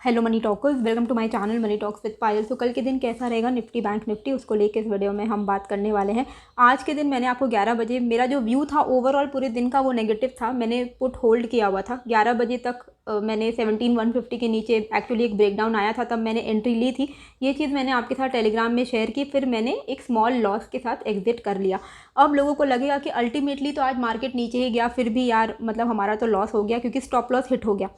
Hello money talkers, welcome to my channel money talks with Payal. तो कल के दिन कैसा रहेगा निफ्टी बैंक निफ्टी, उसको लेके इस वीडियो में हम बात करने वाले हैं। आज के दिन मैंने आपको 11 बजे, मेरा जो व्यू था ओवरऑल पूरे दिन का वो नेगेटिव था। मैंने पुट होल्ड किया हुआ था 11 बजे तक। मैंने 17,150 के नीचे एक्चुअली एक ब्रेकडाउन आया था, तब मैंने एंट्री ली थी। ये चीज़ मैंने आपके साथ टेलीग्राम में शेयर की, फिर मैंने एक स्मॉल लॉस के साथ एग्जिट कर लिया। अब लोगों को लगेगा कि अल्टीमेटली तो आज मार्केट नीचे ही गया, फिर भी यार मतलब हमारा तो लॉस हो गया क्योंकि स्टॉप लॉस हिट हो गया।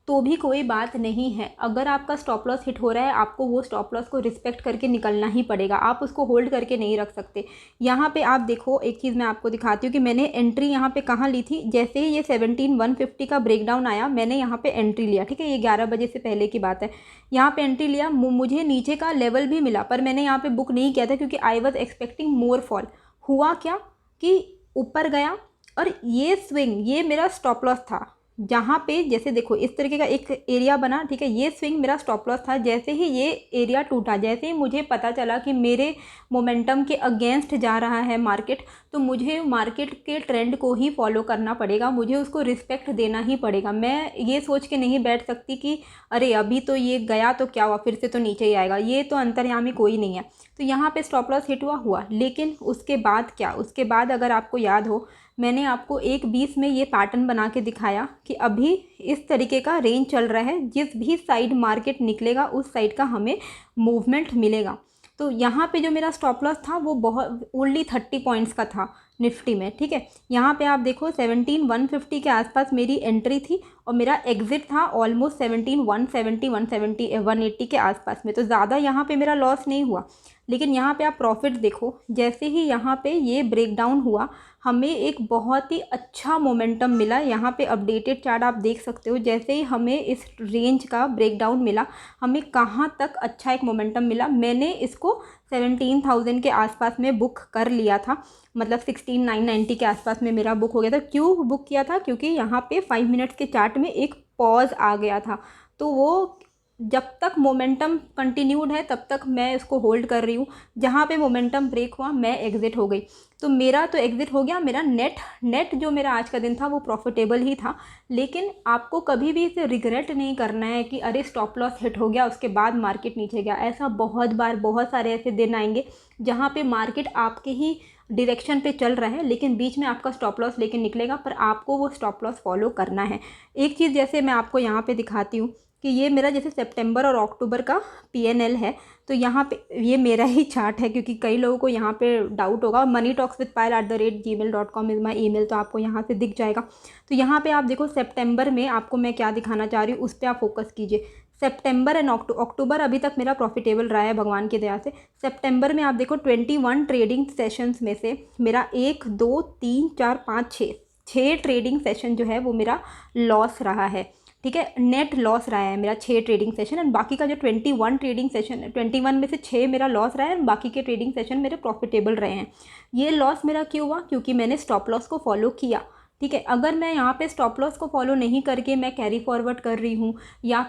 तो भी कोई बात नहीं है। अगर आपका स्टॉप लॉस हिट हो रहा है, आपको वो स्टॉप लॉस को रिस्पेक्ट करके निकलना ही पड़ेगा। आप उसको होल्ड करके नहीं रख सकते। यहाँ पे आप देखो, एक चीज़ मैं आपको दिखाती हूँ कि मैंने एंट्री यहाँ पे कहाँ ली थी। जैसे ही ये 17,150 का ब्रेकडाउन आया, मैंने यहाँ पे एंट्री लिया। ठीक है, ये 11 बजे से पहले की बात है। यहाँ पे एंट्री लिया, मुझे नीचे का लेवल भी मिला, पर मैंने यहाँ पे बुक नहीं किया था क्योंकि I was expecting more fall. हुआ क्या कि ऊपर गया और ये स्विंग, ये मेरा स्टॉप लॉस था। जहाँ पे जैसे देखो इस तरीके का एक एरिया बना, ठीक है, ये स्विंग मेरा स्टॉप लॉस था। जैसे ही ये एरिया टूटा, जैसे ही मुझे पता चला कि मेरे मोमेंटम के अगेंस्ट जा रहा है मार्केट, तो मुझे मार्केट के ट्रेंड को ही फॉलो करना पड़ेगा, मुझे उसको रिस्पेक्ट देना ही पड़ेगा। मैं ये सोच के नहीं बैठ सकती कि अरे अभी तो ये गया तो क्या हुआ, फिर से तो नीचे ही आएगा। ये तो अंतर्यामी कोई नहीं है। तो यहाँ पे स्टॉप लॉस हिट हुआ, लेकिन उसके बाद क्या, उसके बाद अगर आपको याद हो, मैंने आपको 1:20 में ये पैटर्न बना के दिखाया कि अभी इस तरीके का रेंज चल रहा है। जिस भी साइड मार्केट निकलेगा उस साइड का हमें मूवमेंट मिलेगा। तो यहाँ पे जो मेरा स्टॉप लॉस था वो बहुत ओनली 30 पॉइंट्स का था निफ्टी में। ठीक है, यहाँ पे आप देखो 17,150 के आसपास मेरी एंट्री थी और मेरा एग्जिट था ऑलमोस्ट 17,170 180 के आसपास में। तो ज़्यादा यहाँ पे मेरा लॉस नहीं हुआ। लेकिन यहाँ पे आप प्रॉफिट देखो, जैसे ही यहाँ पे ये ब्रेकडाउन हुआ, हमें एक बहुत ही अच्छा मोमेंटम मिला। यहाँ पे अपडेटेड चार्ट आप देख सकते हो। जैसे ही हमें इस रेंज का ब्रेकडाउन मिला, हमें कहाँ तक अच्छा एक मोमेंटम मिला। मैंने इसको 17,000 के आसपास में बुक कर लिया था, मतलब 16,990 के आसपास में मेरा बुक हो गया था। क्यों बुक किया था? क्योंकि यहाँ पे 5 मिनट्स के चार्ट में एक पॉज आ गया था। तो वो जब तक मोमेंटम कंटिन्यूड है तब तक मैं इसको होल्ड कर रही हूँ। जहाँ पे मोमेंटम ब्रेक हुआ मैं एग्जिट हो गई। तो मेरा तो एग्जिट हो गया। मेरा नेट जो मेरा आज का दिन था वो प्रॉफिटेबल ही था। लेकिन आपको कभी भी इसे रिग्रेट नहीं करना है कि अरे स्टॉप लॉस हिट हो गया उसके बाद मार्केट नीचे गया। ऐसा बहुत बार, बहुत सारे ऐसे दिन आएंगे जहाँ पे मार्केट आपके ही डायरेक्शन पे चल रहा है, लेकिन बीच में आपका स्टॉप लॉस लेके निकलेगा, पर आपको वो स्टॉप लॉस फॉलो करना है। एक चीज़ जैसे मैं आपको यहाँ पे दिखाती हूँ कि ये मेरा जैसे सितंबर और अक्टूबर का PNL है। तो यहाँ पे ये मेरा ही चार्ट है, क्योंकि कई लोगों को यहाँ पे डाउट होगा। moneytalkswithpayal@gmail.com इज़ माई ईमेल, तो आपको यहाँ से दिख जाएगा। तो यहाँ पे आप देखो सितंबर में आपको मैं क्या दिखाना चाह रही हूँ, उस पर आप फोकस कीजिए। सितंबर एंड अक्टूबर अभी तक मेरा प्रॉफिटेबल रहा है भगवान की दया से। सितंबर में आप देखो 21 ट्रेडिंग सेशंस में से मेरा 1 2 3 4 5 6 ट्रेडिंग सेशन जो है वो मेरा लॉस रहा है। ठीक है, नेट लॉस रहा है मेरा 6 ट्रेडिंग सेशन। एंड बाकी का जो 21 ट्रेडिंग सेशन, 21 में से 6 मेरा लॉस रहा है और बाकी के ट्रेडिंग सेशन मेरे प्रॉफिटेबल रहे हैं। ये लॉस मेरा क्यों हुआ? क्योंकि मैंने स्टॉप लॉस को फॉलो किया। ठीक है, अगर मैं यहाँ पे स्टॉप लॉस को फॉलो नहीं करके मैं कैरी फॉरवर्ड कर रही हूँ, या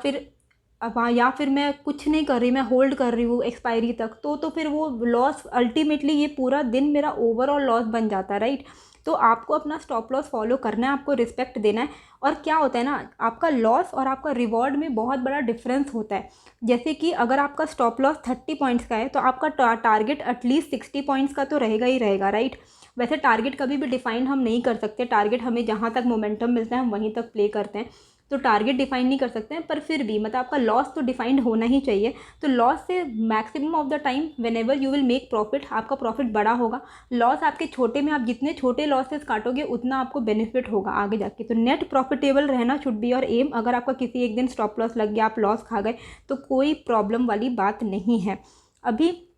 फिर मैं कुछ नहीं कर रही, मैं होल्ड कर रही हूँ एक्सपायरी तक, तो फिर वो लॉस अल्टीमेटली ये पूरा दिन मेरा ओवरऑल लॉस बन जाता है, राइट। तो आपको अपना स्टॉप लॉस फॉलो करना है, आपको रिस्पेक्ट देना है। और क्या होता है ना, आपका लॉस और आपका रिवॉर्ड में बहुत बड़ा डिफरेंस होता है। जैसे कि अगर आपका स्टॉप लॉस 30 पॉइंट्स का है तो आपका टारगेट एटलीस्ट 60 पॉइंट्स का तो रहेगा ही रहेगा, राइट। वैसे टारगेट कभी भी डिफाइन हम नहीं कर सकते। टारगेट हमें जहाँ तक मोमेंटम मिलता है हम वहीं तक प्ले करते हैं, तो टारगेट डिफाइन नहीं कर सकते हैं। पर फिर भी मतलब आपका लॉस तो डिफाइंड होना ही चाहिए। तो लॉस से maximum of the time when ever you will make profit, आपका प्रॉफिट बड़ा होगा। लॉस आपके छोटे में, आप जितने छोटे लॉसेस काटोगे उतना आपको बेनिफिट होगा आगे जाके। तो नेट प्रॉफिटेबल रहना शुड बी योर एम। अगर आपका किसी एक दिन स्टॉप लॉस लग गया, आप लॉस खा गए, तो कोई प्रॉब्लम वाली बात नहीं है। अभी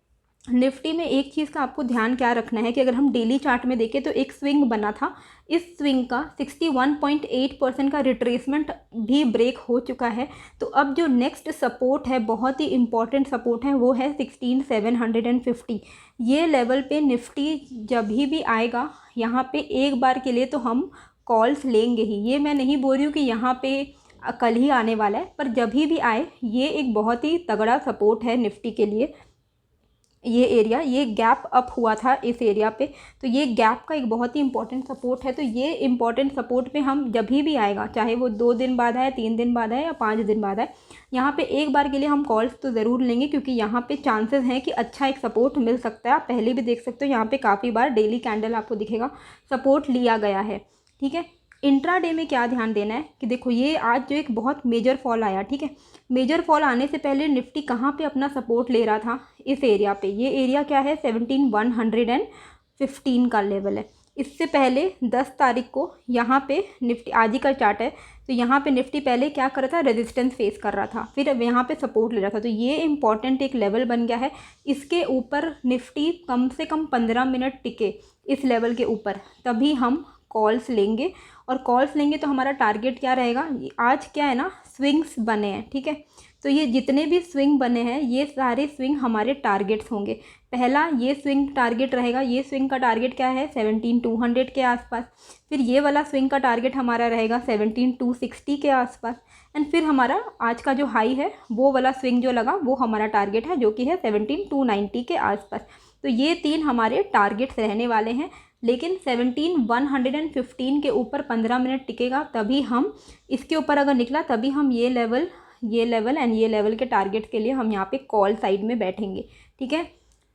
निफ्टी में एक चीज़ का आपको ध्यान क्या रखना है कि अगर हम डेली चार्ट में देखें तो एक स्विंग बना था। इस स्विंग का 61.8% का रिट्रेसमेंट भी ब्रेक हो चुका है। तो अब जो नेक्स्ट सपोर्ट है, बहुत ही इंपॉर्टेंट सपोर्ट है, वो है 16,750। ये लेवल पे निफ्टी जब भी आएगा, यहाँ पे एक बार के लिए तो हम कॉल्स लेंगे ही। ये मैं नहीं बोल रही हूँ कि यहाँ पे कल ही आने वाला है, पर जब भी आए ये एक बहुत ही तगड़ा सपोर्ट है निफ्टी के लिए। ये एरिया, ये गैप अप हुआ था इस एरिया पे, तो ये गैप का एक बहुत ही इंपॉर्टेंट सपोर्ट है। तो ये इंपॉर्टेंट सपोर्ट पे हम जब भी आएगा, चाहे वो 2 दिन बाद आए, 3 दिन बाद आए या 5 दिन बाद आए, यहाँ पे एक बार के लिए हम कॉल्स तो ज़रूर लेंगे, क्योंकि यहाँ पे चांसेस हैं कि अच्छा एक सपोर्ट मिल सकता है। आप पहले भी देख सकते हो यहाँ पे काफ़ी बार डेली कैंडल आपको दिखेगा सपोर्ट लिया गया है, ठीक है। इंट्राडे में क्या ध्यान देना है कि देखो ये आज जो एक बहुत मेजर फॉल आया, ठीक है, मेजर फॉल आने से पहले निफ्टी कहाँ पे अपना सपोर्ट ले रहा था, इस एरिया पे। ये एरिया क्या है, 17,115 का लेवल है। इससे पहले 10 तारीख को यहाँ पे निफ्टी, आज ही का चार्ट है, तो यहाँ पे निफ्टी पहले क्या कर रहा था, रेजिस्टेंस फेस कर रहा था, फिर यहाँ पे सपोर्ट ले रहा था। तो ये इंपॉर्टेंट एक लेवल बन गया है। इसके ऊपर निफ्टी कम से कम 15 मिनट टिके इस लेवल के ऊपर, तभी हम कॉल्स लेंगे। और कॉल्स लेंगे तो हमारा टारगेट क्या रहेगा, आज क्या है ना, स्विंग्स बने हैं, ठीक है। तो ये जितने भी स्विंग बने हैं, ये सारे स्विंग हमारे टारगेट्स होंगे। पहला ये स्विंग टारगेट रहेगा, ये स्विंग का टारगेट क्या है, 17,200 के आसपास। फिर ये वाला स्विंग का टारगेट हमारा रहेगा 17,260 के आसपास। एंड फिर हमारा आज का जो हाई है, वो वाला स्विंग जो लगा, वो हमारा टारगेट है, जो कि है 17,290 के आसपास। तो ये 3 हमारे टारगेट्स रहने वाले हैं। लेकिन 17,115 के ऊपर 15 मिनट टिकेगा, तभी हम इसके ऊपर अगर निकला, तभी हम ये लेवल एंड ये लेवल के टारगेट के लिए हम यहाँ पे कॉल साइड में बैठेंगे, ठीक है।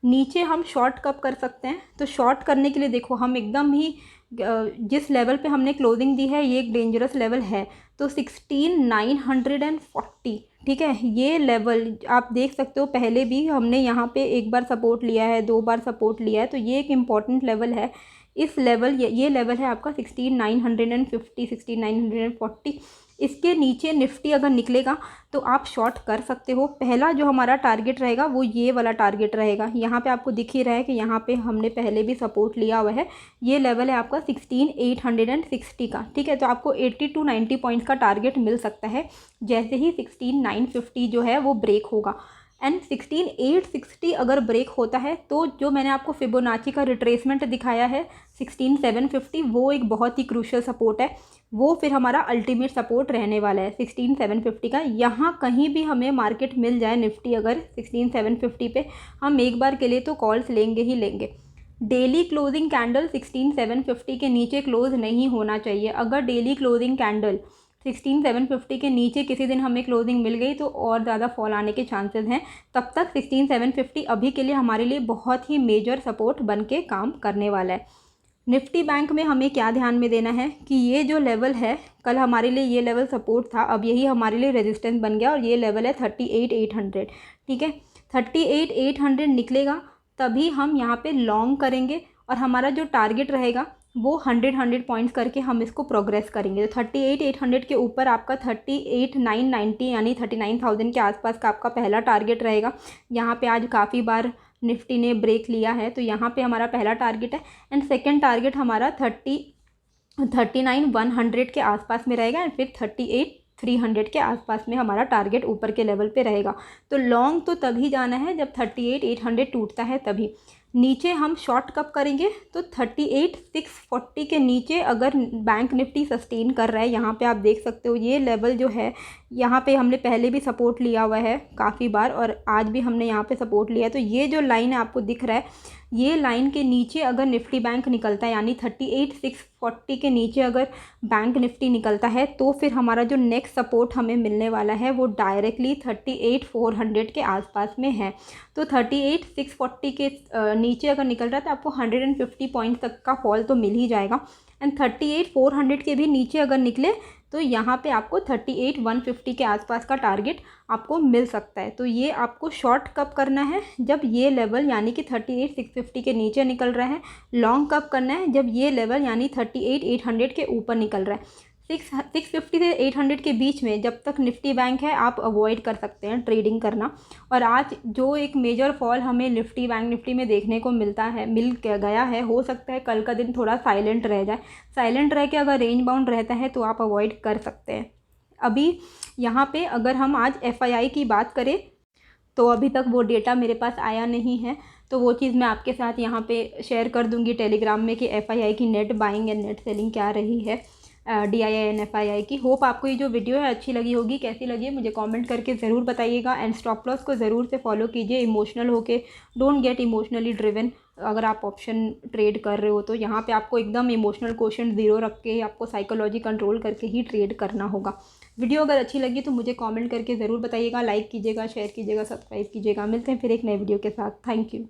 नीचे हम शॉर्ट कब कर सकते हैं, तो शॉर्ट करने के लिए देखो हम एकदम ही जिस लेवल पे हमने क्लोजिंग दी है, ये एक डेंजरस लेवल है, तो 16,940, ठीक है। ये लेवल आप देख सकते हो, पहले भी हमने यहाँ पे एक बार सपोर्ट लिया है, 2 बार सपोर्ट लिया है, तो ये एक इम्पॉर्टेंट लेवल है। इस लेवल, ये लेवल है आपका 16,950, 16,940। इसके नीचे निफ्टी अगर निकलेगा तो आप शॉर्ट कर सकते हो। पहला जो हमारा टारगेट रहेगा वो ये वाला टारगेट रहेगा। यहाँ पे आपको दिख ही रहा है कि यहाँ पे हमने पहले भी सपोर्ट लिया हुआ है। ये लेवल है आपका 16,860 का, ठीक है। तो आपको 80 to 90 पॉइंट्स का टारगेट मिल सकता है जैसे ही 16,950 जो है वो ब्रेक होगा। एंड 16,860 अगर ब्रेक होता है तो जो मैंने आपको फिबोनाची का रिट्रेसमेंट दिखाया है 16,750, वो एक बहुत ही क्रूशियल सपोर्ट है। वो फिर हमारा अल्टीमेट सपोर्ट रहने वाला है 16,750 का। यहाँ कहीं भी हमें मार्केट मिल जाए, निफ्टी अगर 16,750 पे, हम एक बार के लिए तो कॉल्स लेंगे ही लेंगे। डेली क्लोजिंग कैंडल 16,750 के नीचे क्लोज नहीं होना चाहिए। अगर डेली क्लोजिंग कैंडल 16,750 के नीचे किसी दिन हमें क्लोजिंग मिल गई तो और ज़्यादा फॉल आने के चांसेस हैं। तब तक 16,750 अभी के लिए हमारे लिए बहुत ही मेजर सपोर्ट बन के काम करने वाला है। निफ्टी बैंक में हमें क्या ध्यान में देना है कि ये जो लेवल है, कल हमारे लिए ये लेवल सपोर्ट था, अब यही हमारे लिए रेजिस्टेंस बन गया और ये लेवल है 38,800, ठीक है। 38,800 निकलेगा तभी हम यहाँ पे लॉन्ग करेंगे और हमारा जो टारगेट रहेगा वो 100 पॉइंट्स करके हम इसको प्रोग्रेस करेंगे। तो 38,800 के ऊपर आपका 38,990 यानी 39,000 के आसपास का आपका पहला टारगेट रहेगा। यहाँ पे आज काफ़ी बार निफ्टी ने ब्रेक लिया है, तो यहाँ पे हमारा पहला टारगेट है। एंड सेकंड टारगेट हमारा 39,100 के आसपास में रहेगा एंड फिर 38,300 के आसपास में हमारा टारगेट ऊपर के लेवल पे रहेगा। तो लॉन्ग तो तभी जाना है जब 38,800 टूटता है तभी। नीचे हम शॉर्ट कब करेंगे, तो 38,640 के नीचे अगर बैंक निफ्टी सस्टेन कर रहा है, यहाँ पे आप देख सकते हो ये लेवल जो है, यहाँ पे हमने पहले भी सपोर्ट लिया हुआ है काफ़ी बार और आज भी हमने यहाँ पे सपोर्ट लिया है। तो ये जो लाइन है आपको दिख रहा है, ये लाइन के नीचे अगर निफ्टी बैंक निकलता है, यानी 38,640 के नीचे अगर बैंक निफ्टी निकलता है, तो फिर हमारा जो नेक्स्ट सपोर्ट हमें मिलने वाला है वो डायरेक्टली 38,400 के आसपास में है। तो 38,640 के नीचे अगर निकल रहा है तो आपको 150 पॉइंट तक का फॉल तो मिल ही जाएगा। एंड 38,400 के भी नीचे अगर निकले तो यहाँ पे आपको 38,150 के आसपास का टारगेट आपको मिल सकता है। तो ये आपको शॉर्ट कब करना है, जब ये लेवल यानी कि 38,650 के नीचे निकल रहा है। लॉन्ग कब करना है, जब ये लेवल यानी 38,800 के ऊपर निकल रहा है। 650 से 800 के बीच में जब तक निफ्टी बैंक है आप अवॉइड कर सकते हैं ट्रेडिंग करना। और आज जो एक मेजर फॉल हमें निफ्टी बैंक निफ्टी में देखने को मिल गया है, हो सकता है कल का दिन थोड़ा साइलेंट रह जाए। साइलेंट रह के अगर रेंज बाउंड रहता है तो आप अवॉइड कर सकते हैं। अभी यहाँ पे अगर हम आज FII की बात करें तो अभी तक वो डेटा मेरे पास आया नहीं है, तो वो चीज़ मैं आपके साथ यहाँ पे शेयर कर दूँगी टेलीग्राम में कि FII की net buying and net selling क्या रही है। DIINFII की। होप आपको ये जो वीडियो है अच्छी लगी होगी। कैसी लगी है मुझे कमेंट करके ज़रूर बताइएगा। एंड स्टॉप लॉस को ज़रूर से फॉलो कीजिए, इमोशनल होके डोंट गेट इमोशनली ड्रिवन। अगर आप ऑप्शन ट्रेड कर रहे हो तो यहाँ पे आपको एकदम इमोशनल क्वेश्चन ज़ीरो रख के आपको साइकोलॉजी कंट्रोल करके ही ट्रेड करना होगा। वीडियो अगर अच्छी लगी तो मुझे कमेंट करके ज़रूर बताइएगा, लाइक कीजिएगा, शेयर कीजिएगा, सब्सक्राइब कीजिएगा। मिलते हैं फिर एक नए वीडियो के साथ। Thank you.